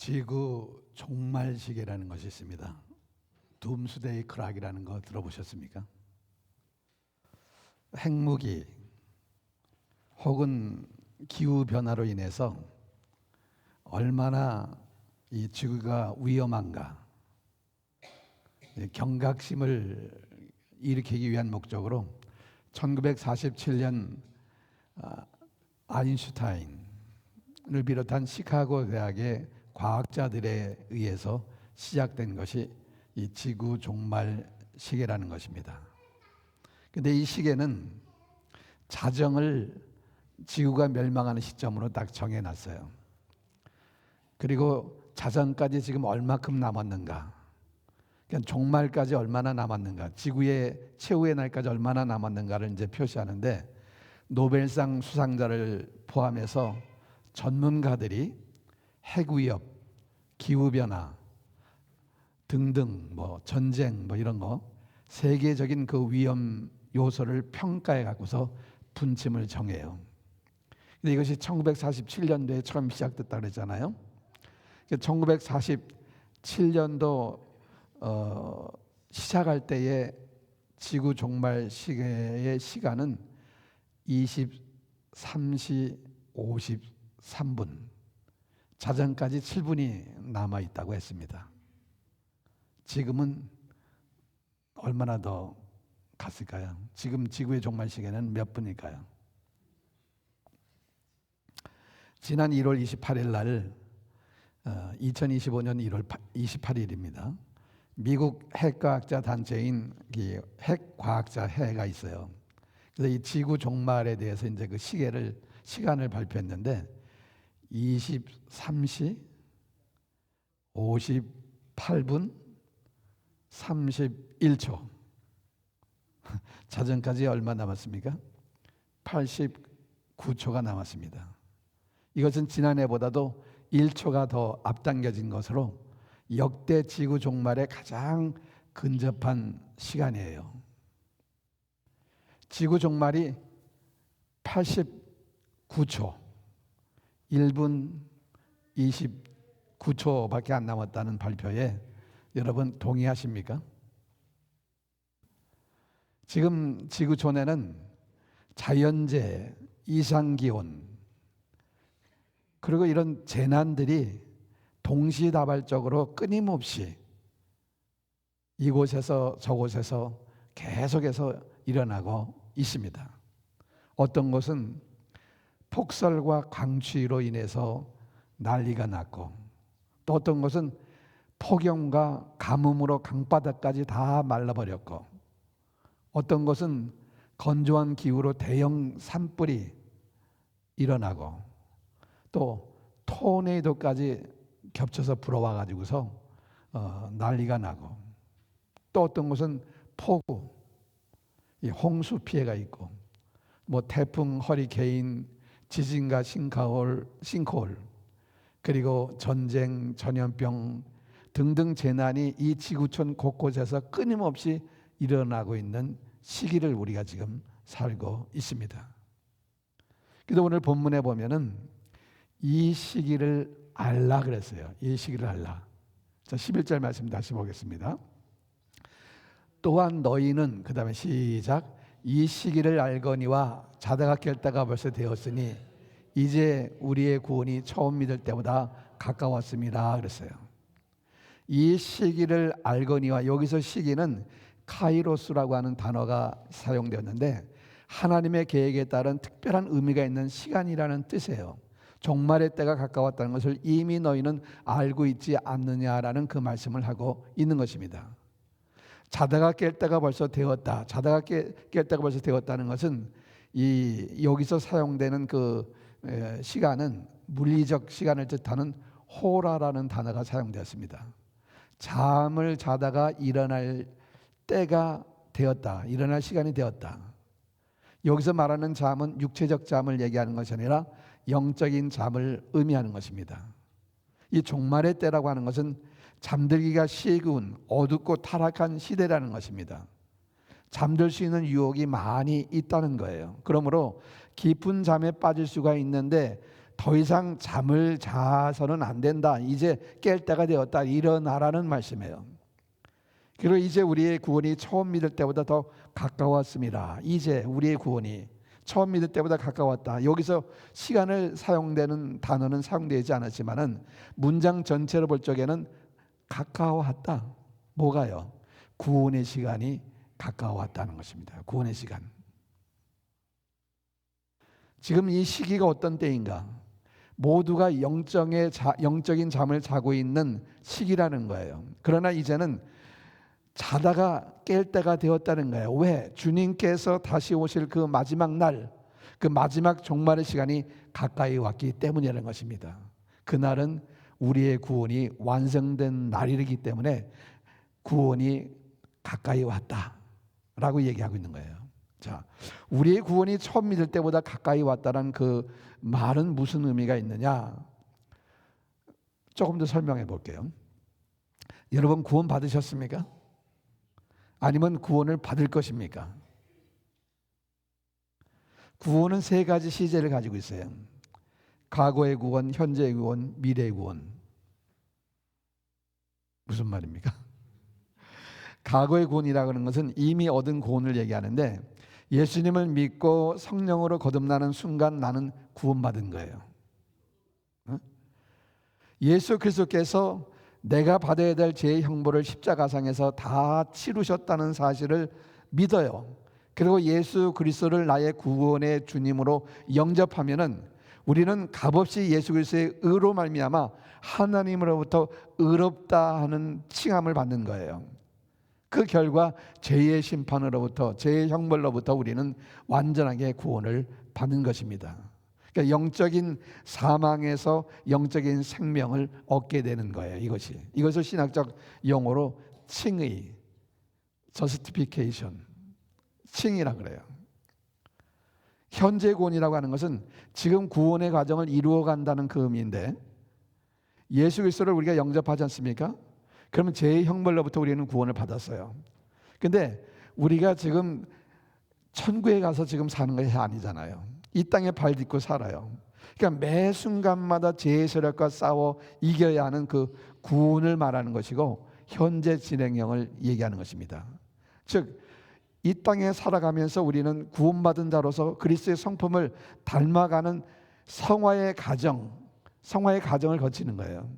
지구 종말 시계라는 것이 있습니다. 둠스데이 클락이라는 거 들어보셨습니까? 핵무기 혹은 기후 변화로 인해서 얼마나 이 지구가 위험한가 경각심을 일으키기 위한 목적으로 1947년 아인슈타인을 비롯한 시카고 대학의 과학자들에 의해서 시작된 것이 이 지구 종말 시계라는 것입니다. 근데 이 시계는 자정을 지구가 멸망하는 시점으로 딱 정해놨어요. 그리고 자정까지 지금 얼마큼 남았는가, 그러니까 종말까지 얼마나 남았는가, 지구의 최후의 날까지 얼마나 남았는가를 이제 표시하는데, 노벨상 수상자를 포함해서 전문가들이 핵위협, 기후변화 등등 전쟁 이런 거 세계적인 그 위험 요소를 평가해 갖고서 분침을 정해요. 근데 이것이 1947년도에 처음 시작됐다 그랬잖아요. 1947년도 시작할 때의 지구 종말 시계의 시간은 23시 53분, 자정까지 7분이 남아 있다고 했습니다. 지금은 얼마나 더 갔을까요? 지금 지구의 종말 시계는 몇 분일까요? 지난 1월 28일 날 2025년 1월 28일입니다. 미국 핵과학자 단체인 핵과학자 회가 있어요. 그래서 이 지구 종말에 대해서 이제 그 시간을 발표했는데 23시 58분 31초. 자정까지 얼마 남았습니까? 89초가 남았습니다. 이것은 지난해보다도 1초가 더 앞당겨진 것으로 역대 지구 종말에 가장 근접한 시간이에요. 지구 종말이 89초, 1분 29초밖에 안 남았다는 발표에 여러분 동의하십니까? 지금 지구촌에는 자연재해, 이상기온, 그리고 이런 재난들이 동시다발적으로 끊임없이 이곳에서 저곳에서 계속해서 일어나고 있습니다. 어떤 곳은 폭설과 강추위로 인해서 난리가 났고, 또 어떤 곳은 폭염과 가뭄으로 강바닥까지 다 말라버렸고, 어떤 곳은 건조한 기후로 대형 산불이 일어나고, 또 토네이도까지 겹쳐서 불어와 가지고서 난리가 나고, 또 어떤 곳은 폭우, 홍수 피해가 있고, 태풍, 허리케인, 지진과 싱크홀, 그리고 전쟁, 전염병 등등 재난이 이 지구촌 곳곳에서 끊임없이 일어나고 있는 시기를 우리가 지금 살고 있습니다. 그래서 오늘 본문에 보면은 이 시기를 알라 그랬어요. 이 시기를 알라. 자, 11절 말씀 다시 보겠습니다. 또한 너희는, 그 다음에 시작, 이 시기를 알거니와 자다가 깰 때가 벌써 되었으니 이제 우리의 구원이 처음 믿을 때보다 가까웠습니다 그랬어요. 이 시기를 알거니와, 여기서 시기는 카이로스라고 하는 단어가 사용되었는데 하나님의 계획에 따른 특별한 의미가 있는 시간이라는 뜻이에요. 종말의 때가 가까웠다는 것을 이미 너희는 알고 있지 않느냐라는 그 말씀을 하고 있는 것입니다. 자다가 깰 때가 벌써 되었다. 자다가 깰 때가 벌써 되었다는 것은 여기서 사용되는 그 시간은 물리적 시간을 뜻하는 호라라는 단어가 사용되었습니다. 잠을 자다가 일어날 때가 되었다. 일어날 시간이 되었다. 여기서 말하는 잠은 육체적 잠을 얘기하는 것이 아니라 영적인 잠을 의미하는 것입니다. 이 종말의 때라고 하는 것은 잠들기가 쉬운 어둡고 타락한 시대라는 것입니다. 잠들 수 있는 유혹이 많이 있다는 거예요. 그러므로 깊은 잠에 빠질 수가 있는데 더 이상 잠을 자서는 안 된다. 이제 깰 때가 되었다. 일어나라는 말씀이에요. 그리고 이제 우리의 구원이 처음 믿을 때보다 더 가까웠습니다. 이제 우리의 구원이 처음 믿을 때보다 가까웠다. 여기서 시간을 사용되는 단어는 사용되지 않았지만은 문장 전체로 볼 적에는 가까워왔다. 뭐가요? 구원의 시간이 가까워왔다는 것입니다. 구원의 시간. 지금 이 시기가 어떤 때인가? 모두가 영적인 잠을 자고 있는 시기라는 거예요. 그러나 이제는 자다가 깰 때가 되었다는 거예요. 왜? 주님께서 다시 오실 그 마지막 날, 그 마지막 종말의 시간이 가까이 왔기 때문이라는 것입니다. 그날은 우리의 구원이 완성된 날이기 때문에 구원이 가까이 왔다라고 얘기하고 있는 거예요. 자, 우리의 구원이 처음 믿을 때보다 가까이 왔다는 그 말은 무슨 의미가 있느냐? 조금 더 설명해 볼게요. 여러분 구원 받으셨습니까? 아니면 구원을 받을 것입니까? 구원은 세 가지 시제를 가지고 있어요. 과거의 구원, 현재의 구원, 미래의 구원. 무슨 말입니까? 과거의 구원이라고 하는 것은 이미 얻은 구원을 얘기하는데 예수님을 믿고 성령으로 거듭나는 순간 나는 구원받은 거예요. 예수 그리스도께서 내가 받아야 될 죄의 형벌을 십자가상에서 다 치르셨다는 사실을 믿어요. 그리고 예수 그리스도를 나의 구원의 주님으로 영접하면은 우리는 값없이 예수 그리스도의 의로 말미암아 하나님으로부터 의롭다 하는 칭함을 받는 거예요. 그 결과 죄의 심판으로부터 죄의 형벌로부터 우리는 완전하게 구원을 받는 것입니다. 그러니까 영적인 사망에서 영적인 생명을 얻게 되는 거예요. 이것을 신학적 용어로 칭의, justification, 칭이라 그래요. 현재 구원이라고 하는 것은 지금 구원의 과정을 이루어 간다는 그 의미인데 예수 그리스도를 우리가 영접하지 않습니까? 그러면 죄의 형벌로부터 우리는 구원을 받았어요. 근데 우리가 지금 천국에 가서 지금 사는 것이 아니잖아요. 이 땅에 발 딛고 살아요. 그러니까 매 순간마다 죄의 세력과 싸워 이겨야 하는 그 구원을 말하는 것이고 현재 진행형을 얘기하는 것입니다. 즉 이 땅에 살아가면서 우리는 구원받은 자로서 그리스도의 성품을 닮아가는 성화의 과정을 거치는 거예요.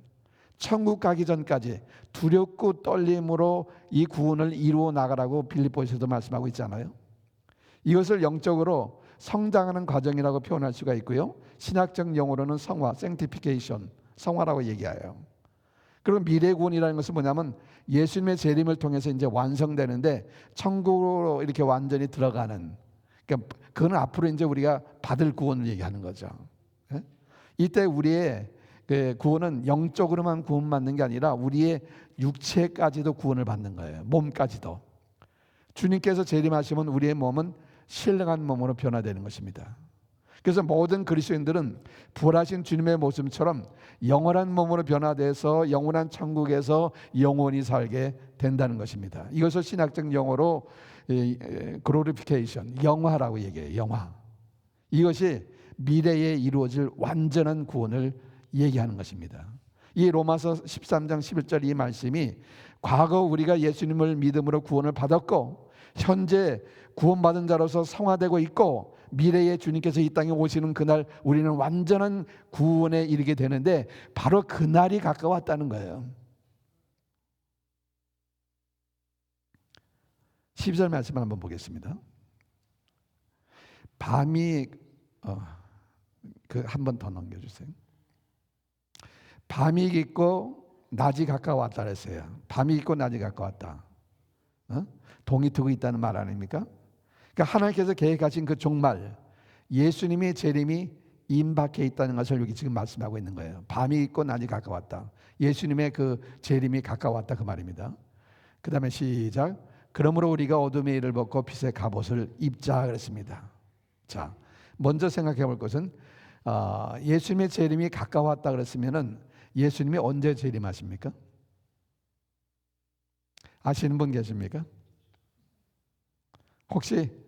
천국 가기 전까지 두렵고 떨림으로 이 구원을 이루어 나가라고 빌립보서도 말씀하고 있잖아요. 이것을 영적으로 성장하는 과정이라고 표현할 수가 있고요. 신학적 용어로는 성화, sanctification, 성화라고 얘기해요. 그리고 미래 구원이라는 것은 뭐냐면 예수님의 재림을 통해서 이제 완성되는데 천국으로 이렇게 완전히 들어가는, 그러니까 그건 앞으로 이제 우리가 받을 구원을 얘기하는 거죠. 이때 우리의 그 구원은 영적으로만 구원받는 게 아니라 우리의 육체까지도 구원을 받는 거예요. 몸까지도. 주님께서 재림하시면 우리의 몸은 신령한 몸으로 변화되는 것입니다. 그래서 모든 그리스도인들은 부활하신 주님의 모습처럼 영원한 몸으로 변화돼서 영원한 천국에서 영원히 살게 된다는 것입니다. 이것을 신학적 용어로 glorification, 영화라고 얘기해요. 영화. 이것이 미래에 이루어질 완전한 구원을 얘기하는 것입니다. 이 로마서 13장 11절 이 말씀이 과거 우리가 예수님을 믿음으로 구원을 받았고 현재 구원받은 자로서 성화되고 있고 미래에 주님께서 이 땅에 오시는 그날 우리는 완전한 구원에 이르게 되는데 바로 그날이 가까웠다는 거예요. 12절 말씀을 한번 보겠습니다. 밤이 한 번 더 넘겨주세요. 밤이 깊고 낮이 가까웠다 그랬어요. 밤이 깊고 낮이 가까웠다. 동이 트고 있다는 말 아닙니까? 그러니까 하나님께서 계획하신 그 종말, 예수님의 재림이 임박해 있다는 것을 여기 지금 말씀하고 있는 거예요. 밤이 있고 낮이 가까웠다. 예수님의 그 재림이 가까웠다 그 말입니다. 그 다음에 시작. 그러므로 우리가 어둠의 일을 벗고 빛의 갑옷을 입자 그랬습니다. 자, 먼저 생각해 볼 것은 예수님의 재림이 가까웠다 그랬으면은 예수님이 언제 재림하십니까? 아시는 분 계십니까? 혹시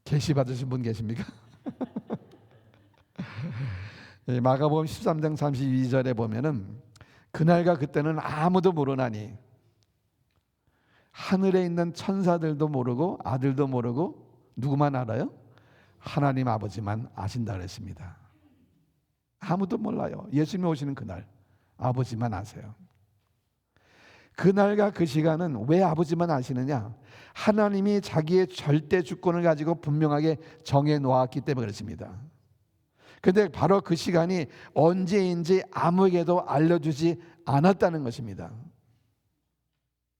계시 받으신 분 계십니까? 마가복음 13장 32절에 보면은 그날과 그때는 아무도 모르나니 하늘에 있는 천사들도 모르고 아들도 모르고 누구만 알아요? 하나님 아버지만 아신다 그랬습니다. 아무도 몰라요. 예수님이 오시는 그날 아버지만 아세요. 그날과 그 시간은 왜 아버지만 아시느냐? 하나님이 자기의 절대 주권을 가지고 분명하게 정해 놓았기 때문에 그렇습니다. 그런데 바로 그 시간이 언제인지 아무에게도 알려주지 않았다는 것입니다.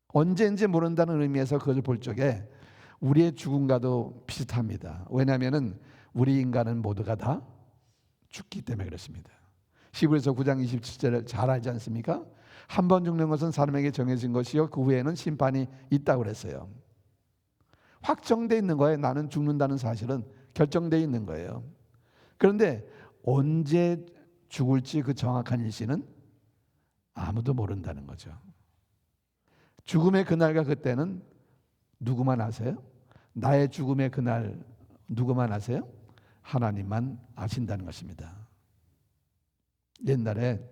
언제인지 모른다는 의미에서 그것을 볼 적에 우리의 죽음과도 비슷합니다. 왜냐하면 우리 인간은 모두가 다 죽기 때문에 그렇습니다. 히브리서 9장 27절을 잘 알지 않습니까? 한 번 죽는 것은 사람에게 정해진 것이요 그 후에는 심판이 있다고 그랬어요. 확정되어 있는 거예요. 나는 죽는다는 사실은 결정되어 있는 거예요. 그런데 언제 죽을지 그 정확한 일시는 아무도 모른다는 거죠. 죽음의 그날과 그때는 누구만 아세요? 나의 죽음의 그날 누구만 아세요? 하나님만 아신다는 것입니다. 옛날에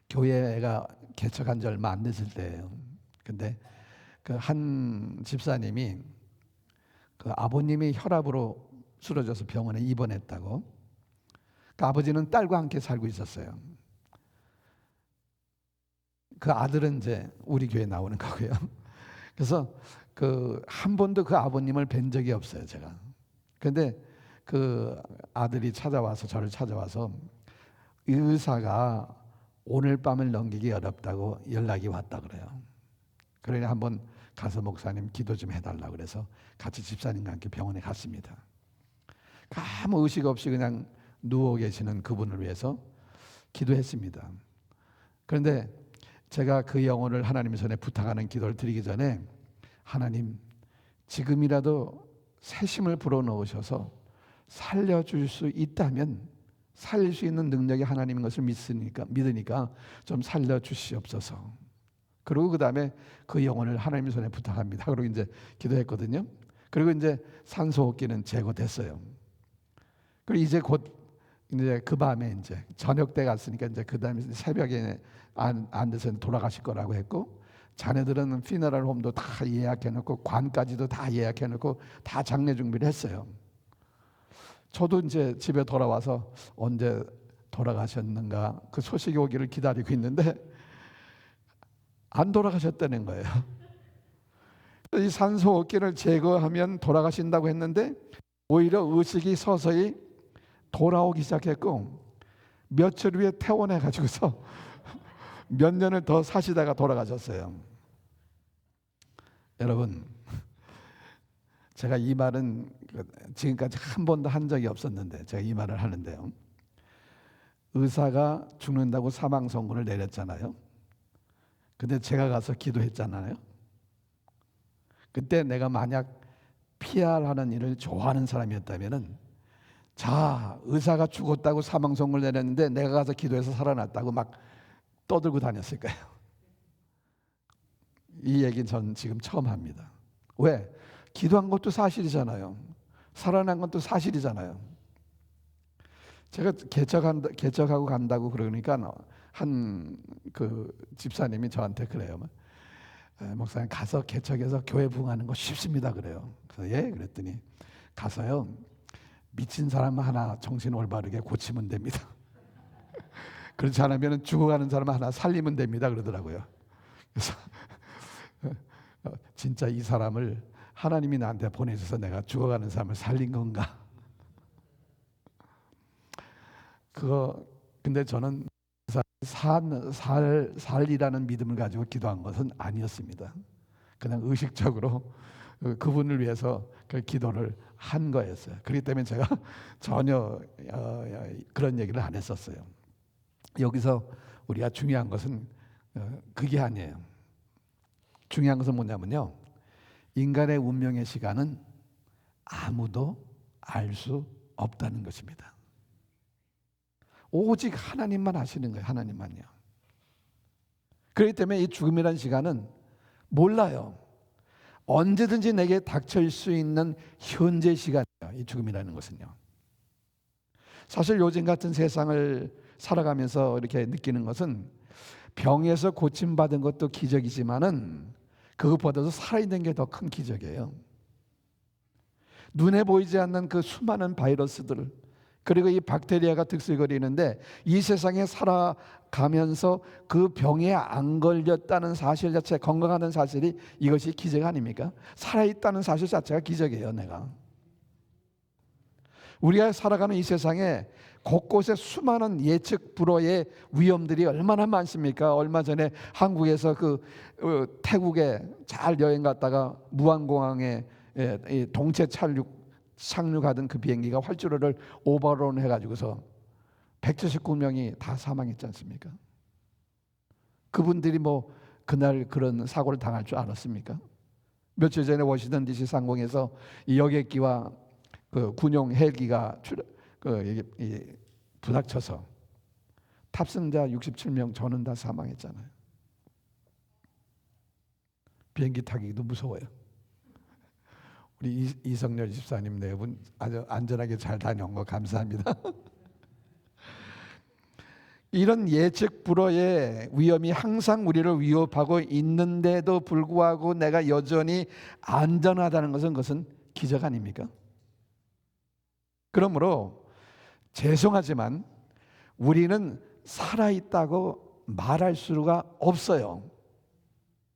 교회가 개척한 지 얼마 안 됐을 때예요. 근데 그 한 집사님이 그 아버님이 혈압으로 쓰러져서 병원에 입원했다고. 그 아버지는 딸과 함께 살고 있었어요. 그 아들은 이제 우리 교회에 나오는 거고요. 그래서 그 한 번도 그 아버님을 뵌 적이 없어요, 제가. 근데 그 아들이 찾아와서 저를 찾아와서 의사가 오늘 밤을 넘기기 어렵다고 연락이 왔다 그래요. 그러니 한번 가서 목사님 기도 좀 해달라고 그래서 같이 집사님과 함께 병원에 갔습니다. 아무 의식 없이 그냥 누워 계시는 그분을 위해서 기도했습니다. 그런데 제가 그 영혼을 하나님 손에 부탁하는 기도를 드리기 전에 하나님 지금이라도 새심을 불어넣으셔서 살려줄 수 있다면 살릴 수 있는 능력이 하나님인 것을 믿으니까 좀 살려주시옵소서. 그리고 그 다음에 그 영혼을 하나님 손에 부탁합니다. 그리고 이제 기도했거든요. 그리고 이제 산소호흡기는 제거됐어요. 그리고 이제 곧 이제 그 밤에 이제 저녁 때 갔으니까 이제 그 다음에 새벽에 안 돼서 돌아가실 거라고 했고, 자네들은 피너럴 홈도 다 예약해놓고 관까지도 다 예약해놓고 다 장례 준비를 했어요. 저도 이제 집에 돌아와서 언제 돌아가셨는가 그 소식이 오기를 기다리고 있는데 안 돌아가셨다는 거예요. 이 산소호흡기를 제거하면 돌아가신다고 했는데 오히려 의식이 서서히 돌아오기 시작했고 며칠 후에 퇴원해 가지고서 몇 년을 더 사시다가 돌아가셨어요. 여러분, 제가 이 말은 지금까지 한 번도 한 적이 없었는데 제가 이 말을 하는데요. 의사가 죽는다고 사망 선고를 내렸잖아요. 근데 제가 가서 기도했잖아요. 그때 내가 만약 PR하는 일을 좋아하는 사람이었다면은 자, 의사가 죽었다고 사망 선고를 내렸는데 내가 가서 기도해서 살아났다고 막 떠들고 다녔을 거예요. 이 얘기는 전 지금 처음 합니다. 왜? 기도한 것도 사실이잖아요. 살아난 것도 사실이잖아요. 제가 개척하고 간다고 그러니까 한 그 집사님이 저한테 그래요. 목사님 가서 개척해서 교회 부흥하는 거 쉽습니다 그래요. 그래서 예 그랬더니 가서요 미친 사람 하나 정신 올바르게 고치면 됩니다. 그렇지 않으면 죽어가는 사람 하나 살리면 됩니다 그러더라고요. 그래서 진짜 이 사람을 하나님이 나한테 보내줘서 내가 죽어가는 사람을 살린 건가? 근데 저는 살이라는 믿음을 가지고 기도한 것은 아니었습니다. 그냥 의식적으로 그분을 위해서 그 기도를 한 거였어요. 그렇기 때문에 제가 전혀 그런 얘기를 안 했었어요. 여기서 우리가 중요한 것은 그게 아니에요. 중요한 것은 뭐냐면요. 인간의 운명의 시간은 아무도 알 수 없다는 것입니다. 오직 하나님만 아시는 거예요. 하나님만요. 그렇기 때문에 이 죽음이라는 시간은 몰라요. 언제든지 내게 닥칠 수 있는 현재 시간이에요. 이 죽음이라는 것은요. 사실 요즘 같은 세상을 살아가면서 이렇게 느끼는 것은 병에서 고침받은 것도 기적이지만은 그것보다도 살아있는 게 더 큰 기적이에요. 눈에 보이지 않는 그 수많은 바이러스들, 그리고 이 박테리아가 득실거리는데 이 세상에 살아가면서 그 병에 안 걸렸다는 사실 자체, 건강하다는 사실이, 이것이 기적 아닙니까? 살아있다는 사실 자체가 기적이에요. 내가 우리가 살아가는 이 세상에 곳곳에 수많은 예측 불허의 위험들이 얼마나 많습니까? 얼마 전에 한국에서 태국에 잘 여행 갔다가 무안공항에 이 동체 착륙하던 그 비행기가 활주로를 오버런 해가지고서 179명이 다 사망했지 않습니까? 그분들이 뭐 그날 그런 사고를 당할 줄 알았습니까? 며칠 전에 워싱턴 DC 상공에서 이 여객기와 그 군용 헬기가 부닥쳐서 탑승자 67명 전원 다 사망했잖아요. 비행기 타기도 무서워요. 우리 이성열 집사님 네 분 아주 안전하게 잘 다녀온 거 감사합니다. 이런 예측 불허의 위험이 항상 우리를 위협하고 있는데도 불구하고 내가 여전히 안전하다는 그것은 기적 아닙니까? 그러므로 죄송하지만 우리는 살아있다고 말할 수가 없어요.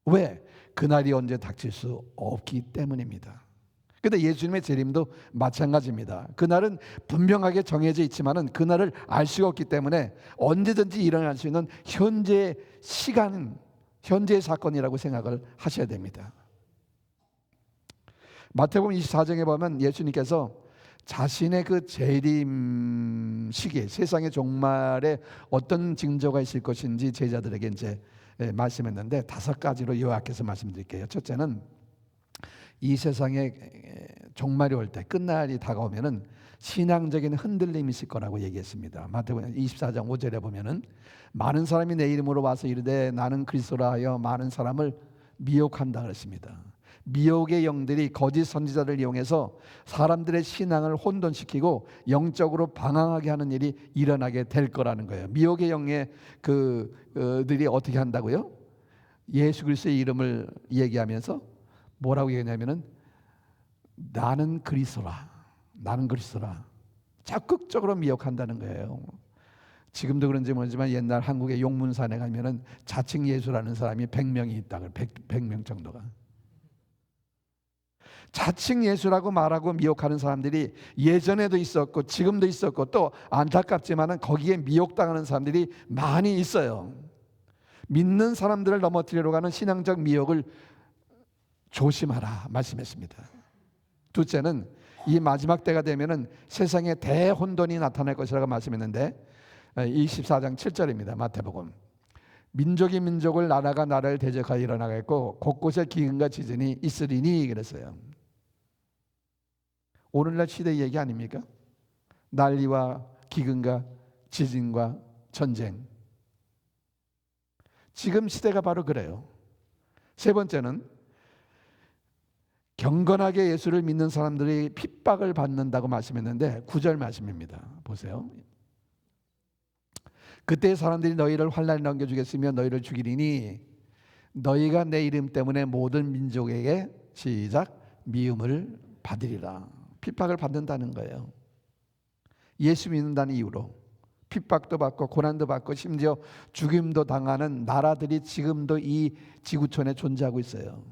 왜? 그날이 언제 닥칠 수 없기 때문입니다. 그런데 예수님의 재림도 마찬가지입니다. 그날은 분명하게 정해져 있지만은 그날을 알 수가 없기 때문에 언제든지 일어날 수 있는 현재 시간, 현재의 사건이라고 생각을 하셔야 됩니다. 마태복음 24장에 보면 예수님께서 자신의 그 재림 시기, 세상의 종말에 어떤 징조가 있을 것인지 제자들에게 이제 말씀했는데 5가지로 요약해서 말씀드릴게요. 첫째는 이 세상에 종말이 올 때, 끝날이 다가오면은 신앙적인 흔들림이 있을 거라고 얘기했습니다. 마태복음 24장 5절에 보면은 많은 사람이 내 이름으로 와서 이르되 나는 그리스도라 하여 많은 사람을 미혹한다 그랬습니다. 미혹의 영들이 거짓 선지자를 이용해서 사람들의 신앙을 혼돈시키고 영적으로 방황하게 하는 일이 일어나게 될 거라는 거예요. 미혹의 영의 그들이 어떻게 한다고요? 예수 그리스도의 이름을 얘기하면서 뭐라고 얘기하냐면은 나는 그리스도라, 나는 그리스도라, 적극적으로 미혹한다는 거예요. 지금도 그런지 모르지만 옛날 한국의 용문산에 가면은 자칭 예수라는 사람이 100명이 있다. 100명 정도가. 자칭 예수라고 말하고 미혹하는 사람들이 예전에도 있었고 지금도 있었고 또 안타깝지만은 거기에 미혹당하는 사람들이 많이 있어요. 믿는 사람들을 넘어뜨리려고 하는 신앙적 미혹을 조심하라 말씀했습니다. 둘째는 이 마지막 때가 되면은 세상에 대혼돈이 나타날 것이라고 말씀했는데 24장 7절입니다. 마태복음. 민족이 민족을, 나라가 나라를 대적하여 일어나겠고 곳곳에 기근과 지진이 있으리니 그랬어요. 오늘날 시대 얘기 아닙니까? 난리와 기근과 지진과 전쟁. 지금 시대가 바로 그래요. 세 번째는 경건하게 예수를 믿는 사람들이 핍박을 받는다고 말씀했는데 9절 말씀입니다. 보세요. 그때 사람들이 너희를 환난에 넘겨주겠으며 너희를 죽이리니 너희가 내 이름 때문에 모든 민족에게 시작 미움을 받으리라. 핍박을 받는다는 거예요. 예수 믿는다는 이유로 핍박도 받고 고난도 받고 심지어 죽임도 당하는 나라들이 지금도 이 지구촌에 존재하고 있어요.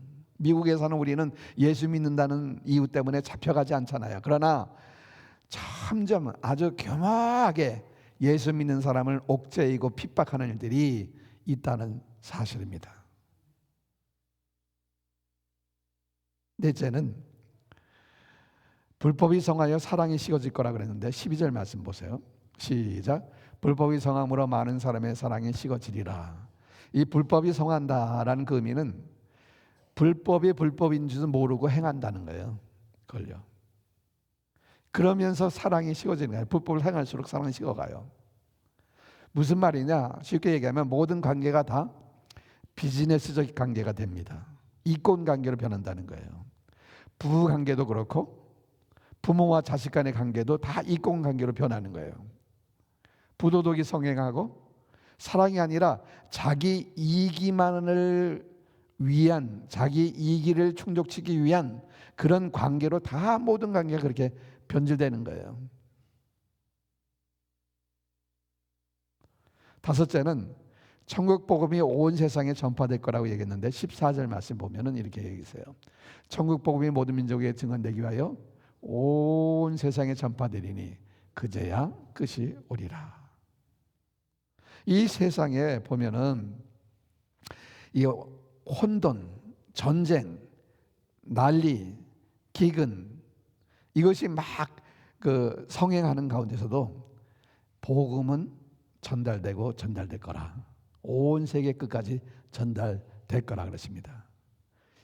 미국에 사는 우리는 예수 믿는다는 이유 때문에 잡혀가지 않잖아요. 그러나 점점 아주 교묘하게 예수 믿는 사람을 옥죄이고 핍박하는 일들이 있다는 사실입니다. 넷째는 불법이 성하여 사랑이 식어질 거라 그랬는데 12절 말씀 보세요. 시작. 불법이 성함으로 많은 사람의 사랑이 식어지리라. 이 불법이 성한다라는 그 의미는 불법이 불법인 줄도 모르고 행한다는 거예요. 그걸요. 그러면서 사랑이 식어지는 거예요. 불법을 행할수록 사랑이 식어가요. 무슨 말이냐? 쉽게 얘기하면 모든 관계가 다 비즈니스적 관계가 됩니다. 이권 관계로 변한다는 거예요. 부부 관계도 그렇고 부모와 자식 간의 관계도 다 이권 관계로 변하는 거예요. 부도덕이 성행하고 사랑이 아니라 자기 이기만을 위한, 자기 이기를 충족시키기 위한 그런 관계로 다 모든 관계가 그렇게 변질되는 거예요. 다섯째는 천국 복음이 온 세상에 전파될 거라고 얘기했는데 14절 말씀 보면은 이렇게 얘기했어요. 천국 복음이 모든 민족에게 증언되기 위하여 온 세상에 전파되리니 그제야 끝이 오리라. 이 세상에 보면은 이 혼돈, 전쟁, 난리, 기근 이것이 막 그 성행하는 가운데서도 복음은 전달되고 전달될 거라. 온 세계 끝까지 전달될 거라 그랬습니다.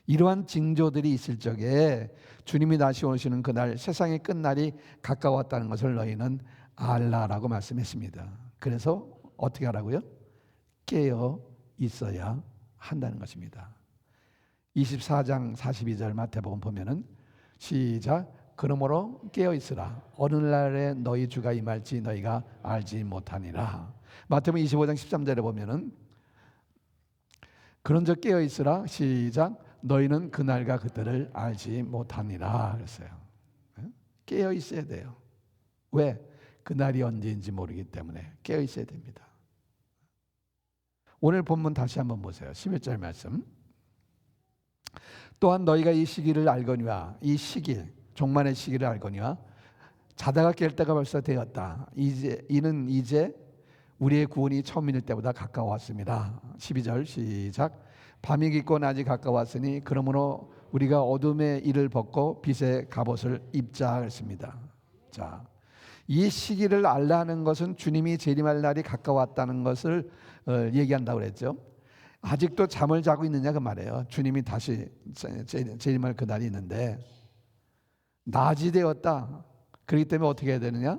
이러한 징조들이 있을 적에 주님이 다시 오시는 그날, 세상의 끝날이 가까웠다는 것을 너희는 알라라고 말씀했습니다. 그래서 어떻게 하라고요? 깨어 있어야 한다는 것입니다. 24장 42절 마태복음 보면은 시작. 그러므로 깨어 있으라. 어느 날에 너희 주가 임할지 너희가 알지 못하니라. 마태복음 25장 13절에 보면은 그런즉 깨어 있으라. 시작. 너희는 그날과 그때를 알지 못하니라 그랬어요. 깨어 있어야 돼요. 왜? 그날이 언제인지 모르기 때문에 깨어 있어야 됩니다. 오늘 본문 다시 한번 보세요. 11절 말씀. 또한 너희가 이 시기를 알거니와, 이 시기, 종말의 시기를 알거니와 자다가 깰 때가 벌써 되었다. 이는 이제 우리의 구원이 처음 있을 때보다 가까웠습니다. 12절 시작. 밤이 깊고 낮이 가까웠으니 그러므로 우리가 어둠의 일을 벗고 빛의 갑옷을 입자 했습니다. 자, 이 시기를 알라 하는 것은 주님이 재림할 날이 가까웠다는 것을 얘기한다고 그랬죠. 아직도 잠을 자고 있느냐 그 말이에요. 주님이 다시 재림할 그 날이 있는데 낮이 되었다. 그렇기 때문에 어떻게 해야 되느냐?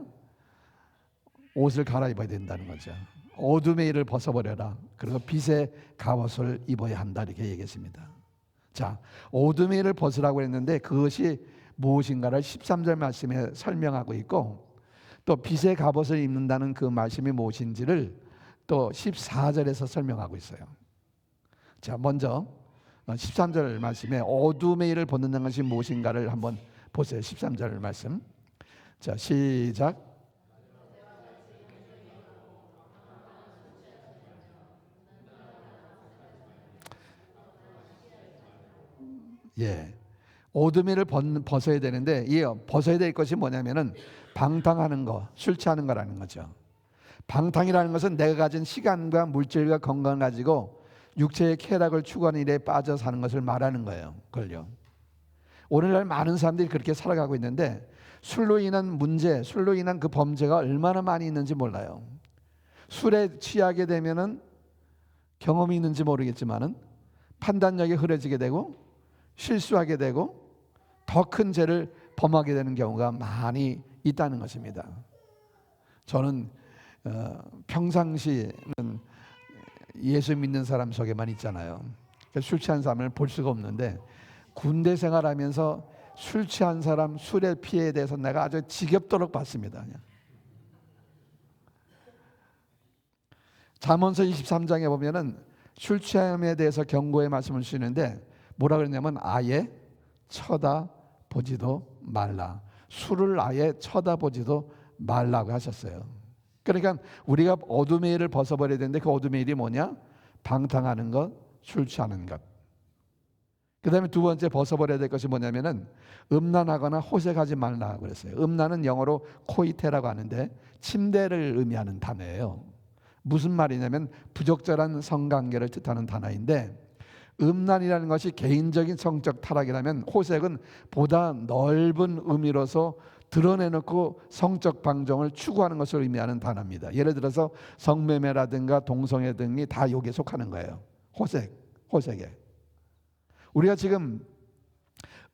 옷을 갈아입어야 된다는 거죠. 어둠의 일을 벗어버려라. 그리고 빛의 갑옷을 입어야 한다 이렇게 얘기했습니다. 자, 어둠의 일을 벗으라고 했는데 그것이 무엇인가를 13절 말씀에 설명하고 있고, 또 빛의 갑옷을 입는다는 그 말씀이 무엇인지를 또 14절에서 설명하고 있어요. 자, 먼저 13절 말씀에 어둠의 일을 벗는다는 것이 무엇인가를 한번 보세요. 13절 말씀. 자, 시작. 예. 어둠의 일을 벗어야 되는데 이 벗어야 될 것이 뭐냐면은 방탕하는 거, 술 취하는 거라는 거죠. 방탕이라는 것은 내가 가진 시간과 물질과 건강을 가지고 육체의 쾌락을 추구하는 일에 빠져 사는 것을 말하는 거예요. 그걸요. 오늘날 많은 사람들이 그렇게 살아가고 있는데 술로 인한 문제, 술로 인한 그 범죄가 얼마나 많이 있는지 몰라요. 술에 취하게 되면은 경험이 있는지 모르겠지만은 판단력이 흐려지게 되고 실수하게 되고 더 큰 죄를 범하게 되는 경우가 많이 있다는 것입니다. 저는 평상시는 예수 믿는 사람 속에만 있잖아요. 술 취한 사람을 볼 수가 없는데 군대 생활하면서 술 취한 사람, 술의 피해에 대해서 내가 아주 지겹도록 봤습니다. 잠언서 23장에 보면은 술 취함에 대해서 경고의 말씀을 주시는데 뭐라 그랬냐면 아예 쳐다보지도 말라. 술을 아예 쳐다보지도 말라고 하셨어요. 그러니까 우리가 어둠의 일을 벗어버려야 되는데 그 어둠의 일이 뭐냐? 방탕하는 것, 술 취하는 것. 그 다음에 두 번째 벗어버려야 될 것이 뭐냐면은 음란하거나 호색하지 말라 그랬어요. 음란은 영어로 코이테라고 하는데 침대를 의미하는 단어예요. 무슨 말이냐면 부적절한 성관계를 뜻하는 단어인데, 음란이라는 것이 개인적인 성적 타락이라면 호색은 보다 넓은 의미로서 드러내놓고 성적 방종을 추구하는 것을 의미하는 단어입니다. 예를 들어서 성매매라든가 동성애 등이 다 여기에 속하는 거예요. 호색에. 우리가 지금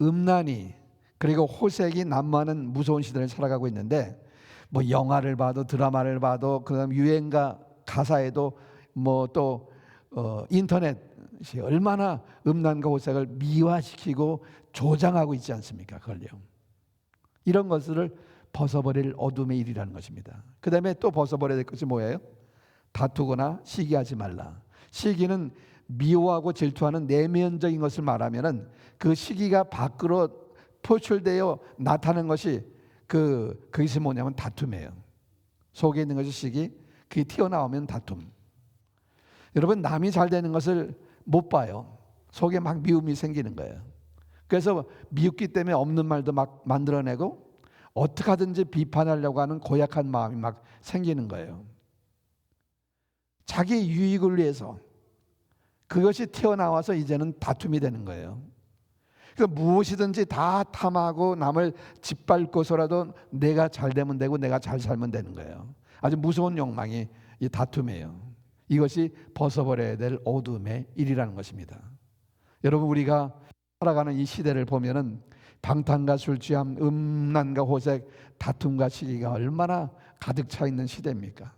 음란이 그리고 호색이 난무하는 무서운 시대를 살아가고 있는데 뭐 영화를 봐도 드라마를 봐도 그다음 유행가 가사에도 뭐 또 인터넷이 얼마나 음란과 호색을 미화시키고 조장하고 있지 않습니까? 그걸요. 이런 것들을 벗어버릴 어둠의 일이라는 것입니다. 그 다음에 또 벗어버려야 될 것이 뭐예요? 다투거나 시기하지 말라. 시기는 미워하고 질투하는 내면적인 것을 말하면은 그 시기가 밖으로 표출되어 나타나는 것이 그것이 뭐냐면 다툼이에요. 속에 있는 것이 시기, 그게 튀어나오면 다툼. 여러분, 남이 잘 되는 것을 못 봐요. 속에 막 미움이 생기는 거예요. 그래서 미웠기 때문에 없는 말도 막 만들어내고 어떻게 하든지 비판하려고 하는 고약한 마음이 막 생기는 거예요. 자기 유익을 위해서 그것이 튀어나와서 이제는 다툼이 되는 거예요. 그러니까 무엇이든지 다 탐하고 남을 짓밟고서라도 내가 잘 되면 되고 내가 잘 살면 되는 거예요. 아주 무서운 욕망이 이 다툼이에요. 이것이 벗어버려야 될 어둠의 일이라는 것입니다. 여러분, 우리가 살아가는 이 시대를 보면은 방탕과 술 취함, 음란과 호색, 다툼과 시기가 얼마나 가득 차 있는 시대입니까?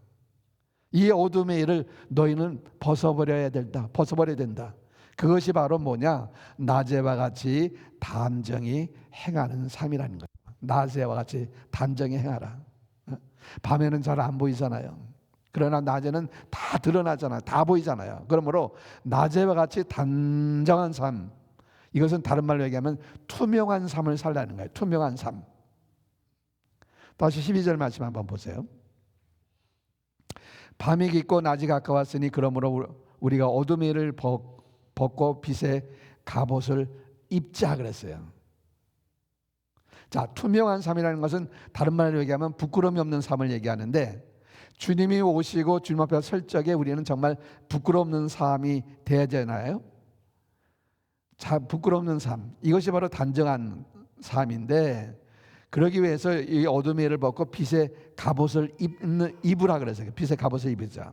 이 어둠의 일을 너희는 벗어버려야 된다. 벗어버려야 된다. 그것이 바로 뭐냐? 낮에와 같이 단정히 행하는 삶이라는 거예요. 낮에와 같이 단정히 행하라. 밤에는 잘 안 보이잖아요. 그러나 낮에는 다 드러나잖아요. 다 보이잖아요. 그러므로 낮에와 같이 단정한 삶, 이것은 다른 말로 얘기하면 투명한 삶을 살라는 거예요. 투명한 삶. 다시 12절 말씀 한번 보세요. 밤이 깊고 낮이 가까웠으니 그러므로 우리가 어둠의 일을 벗고 빛의 갑옷을 입자 그랬어요. 자, 투명한 삶이라는 것은 다른 말로 얘기하면 부끄러움이 없는 삶을 얘기하는데, 주님이 오시고 주님 앞에 설 적에 우리는 정말 부끄러움 없는 삶이 돼야 되나요? 자, 부끄러움 없는 삶, 이것이 바로 단정한 삶인데, 그러기 위해서 이 어둠의 일을 벗고 빛의 갑옷을 입으라 그랬어요. 빛의 갑옷을 입으자.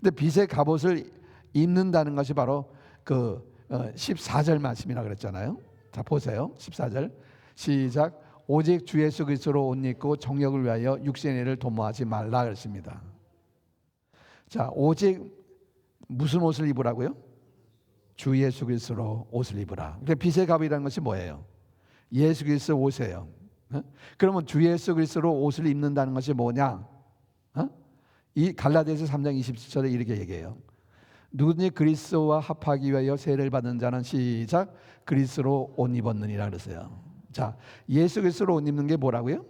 근데 빛의 갑옷을 입는다는 것이 바로 그 14절 말씀이라 그랬잖아요. 자, 보세요. 14절 시작. 오직 주 예수 그리스도로 옷 입고 정욕을 위하여 육신의 일을 도모하지 말라 그랬습니다. 자, 오직 무슨 옷을 입으라고요? 주 예수 그리스도로 옷을 입으라. 그러니까 빛의 갑이라는 것이 뭐예요? 예수 그리스도 옷이에요. 그러면 주 예수 그리스도로 옷을 입는다는 것이 뭐냐? 이 갈라디아서 3장 27절에 이렇게 얘기해요. 누구든지 그리스도와 합하기 위하여 세례를 받은 자는 시작 그리스도로 옷 입었느니라 그랬어요. 자, 예수 그리스도로 옷 입는 게 뭐라고요?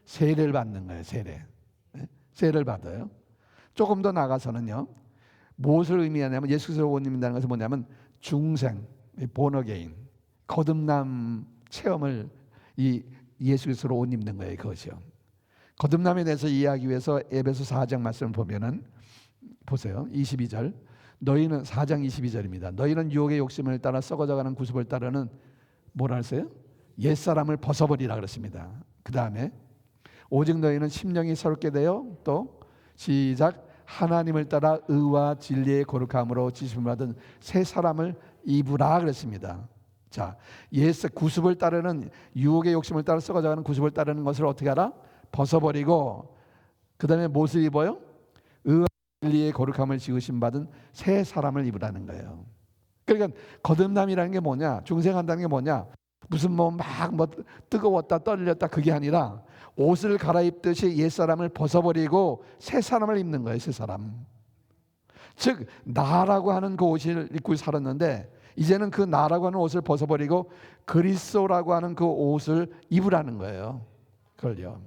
세례를 받는 거예요. 세례를 받아요. 조금 더 나가서는요, 무엇을 의미하냐면 예수 그리스도로 옷 입는다는 것은 뭐냐면 중생, 본어게인, 거듭남 체험을 이 예수 그리스도로 옷 입는 거예요. 그것이요. 거듭남에 대해서 이해하기 위해서 에베소 4장 말씀을 보면은 보세요. 22절. 너희는 4장 22절입니다. 너희는 유혹의 욕심을 따라 썩어져가는 구습을 따르는 뭐라 했어요? 옛사람을 벗어버리라 그랬습니다. 그 다음에 오직 너희는 심령이 새롭게 되어 또 시작 하나님을 따라 의와 진리의 거룩함으로 지심을 받은 새 사람을 입으라 그랬습니다. 자, 구습을 따르는 유혹의 욕심을 따라 썩어져가는 구습을 따르는 것을 어떻게 하라? 벗어버리고 그 다음에 무엇을 입어요? 의와 진리의 거룩함을 지으심 받은 새 사람을 입으라는 거예요. 그러니까 거듭남이라는 게 뭐냐? 중생한다는 게 뭐냐? 무슨 막 뜨거웠다 떨렸다 그게 아니라 옷을 갈아입듯이 옛사람을 벗어버리고 새 사람을 입는 거예요. 새 사람. 즉 나라고 하는 그 옷을 입고 살았는데 이제는 그 나라고 하는 옷을 벗어버리고 그리스도라고 하는 그 옷을 입으라는 거예요. 그걸요.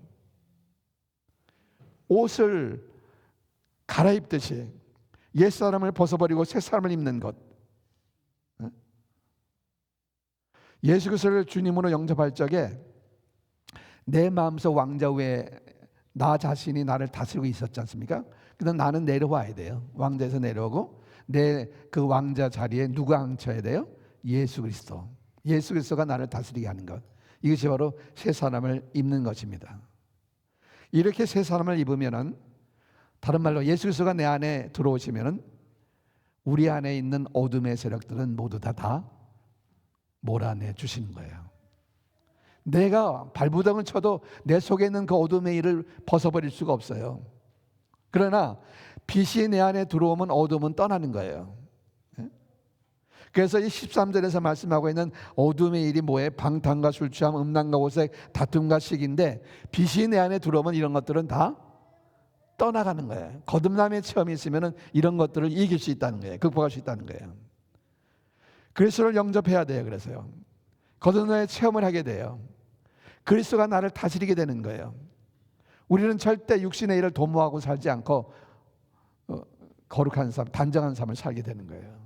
옷을 갈아입듯이 옛사람을 벗어버리고 새 사람을 입는 것. 예수 그리스도를 주님으로 영접할 적에 내 마음속 왕자 위에 나 자신이 나를 다스리고 있었지 않습니까? 그래서 나는 내려와야 돼요. 왕자에서 내려오고 내 그 왕자 자리에 누가 앉혀야 돼요? 예수 그리스도. 예수 그리스도가 나를 다스리게 하는 것. 이것이 바로 새 사람을 입는 것입니다. 이렇게 새 사람을 입으면은 다른 말로 예수 그리스도가 내 안에 들어오시면은 우리 안에 있는 어둠의 세력들은 모두 다 몰아내 주시는 거예요. 내가 발부동을 쳐도 내 속에 있는 그 어둠의 일을 벗어버릴 수가 없어요. 그러나 빛이 내 안에 들어오면 어둠은 떠나는 거예요. 그래서 이 13절에서 말씀하고 있는 어둠의 일이 뭐예요? 방탕과 술 취함, 음란과 오색, 다툼과 시기인데, 빛이 내 안에 들어오면 이런 것들은 다 떠나가는 거예요. 거듭남의 체험이 있으면 이런 것들을 이길 수 있다는 거예요. 극복할 수 있다는 거예요. 그리스도를 영접해야 돼요. 그래서요, 거듭남의 체험을 하게 돼요. 그리스도가 나를 다스리게 되는 거예요. 우리는 절대 육신의 일을 도모하고 살지 않고 거룩한 삶, 단정한 삶을 살게 되는 거예요.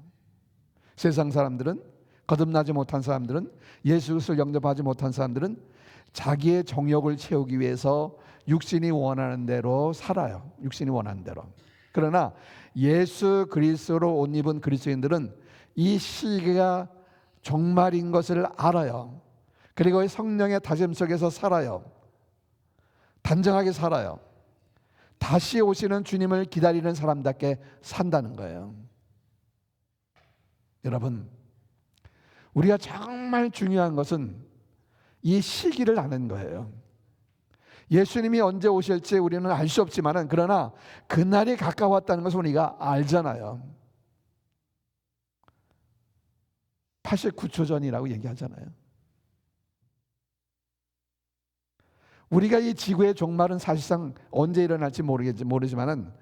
세상 사람들은, 거듭나지 못한 사람들은, 예수 그리스도를 영접하지 못한 사람들은 자기의 정욕을 채우기 위해서 육신이 원하는 대로 살아요. 육신이 원하는 대로. 그러나 예수 그리스도로 옷 입은 그리스도인들은 이 시기가 종말인 것을 알아요. 그리고 성령의 다짐 속에서 살아요. 단정하게 살아요. 다시 오시는 주님을 기다리는 사람답게 산다는 거예요. 여러분, 우리가 정말 중요한 것은 이 시기를 아는 거예요. 예수님이 언제 오실지 우리는 알 수 없지만, 그러나 그날이 가까웠다는 것을 우리가 알잖아요. 89초 전이라고 얘기하잖아요. 우리가 이 지구의 종말은 사실상 언제 일어날지 모르지만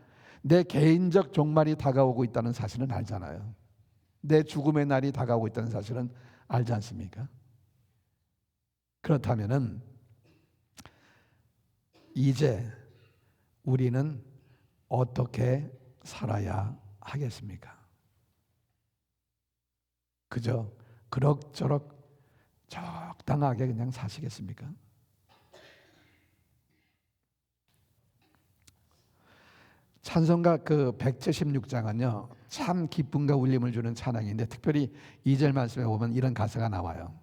내 개인적 종말이 다가오고 있다는 사실은 알잖아요. 내 죽음의 날이 다가오고 있다는 사실은 알지 않습니까? 그렇다면은 이제 우리는 어떻게 살아야 하겠습니까? 그저 그럭저럭 적당하게 그냥 사시겠습니까? 찬송가 그 176장은요 참 기쁨과 울림을 주는 찬양인데, 특별히 2절 말씀에 보면 이런 가사가 나와요.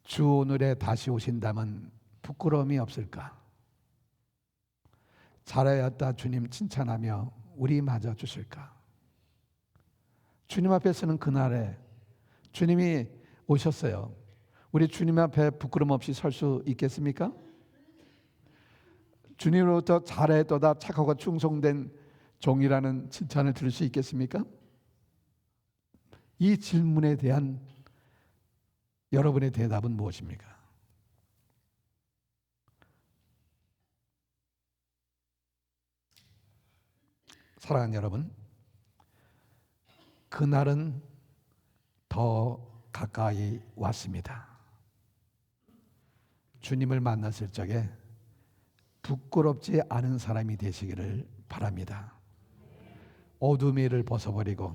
주 오늘에 다시 오신다면 부끄러움이 없을까? 잘하였다 주님 칭찬하며 우리 맞아 주실까? 주님 앞에 서는 그날에 주님이 오셨어요. 우리 주님 앞에 부끄럼 없이 설 수 있겠습니까? 주님으로부터 잘했도다 착하고 충성된 종이라는 칭찬을 들을 수 있겠습니까? 이 질문에 대한 여러분의 대답은 무엇입니까? 사랑하는 여러분, 그날은 더 가까이 왔습니다. 주님을 만났을 적에 부끄럽지 않은 사람이 되시기를 바랍니다. 어둠의 일을 벗어버리고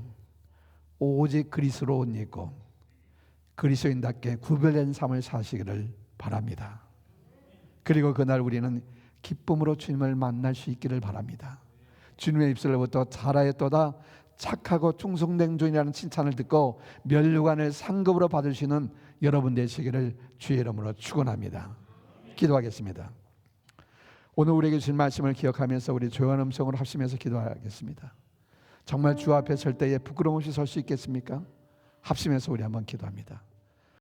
오직 그리스도로 옷 입고 그리스도인답게 구별된 삶을 사시기를 바랍니다. 그리고 그날 우리는 기쁨으로 주님을 만날 수 있기를 바랍니다. 주님의 입술로부터 잘하였도다 착하고 충성된 종이라는 칭찬을 듣고 면류관을 상급으로 받으시는 여러분 되시기를 주의 이름으로 축원합니다. 기도하겠습니다. 오늘 우리에게 주신 말씀을 기억하면서 우리 조용한 음성으로 합심해서 기도하겠습니다. 정말 주 앞에 설 때에 부끄러움 없이 설 수 있겠습니까? 합심해서 우리 한번 기도합니다.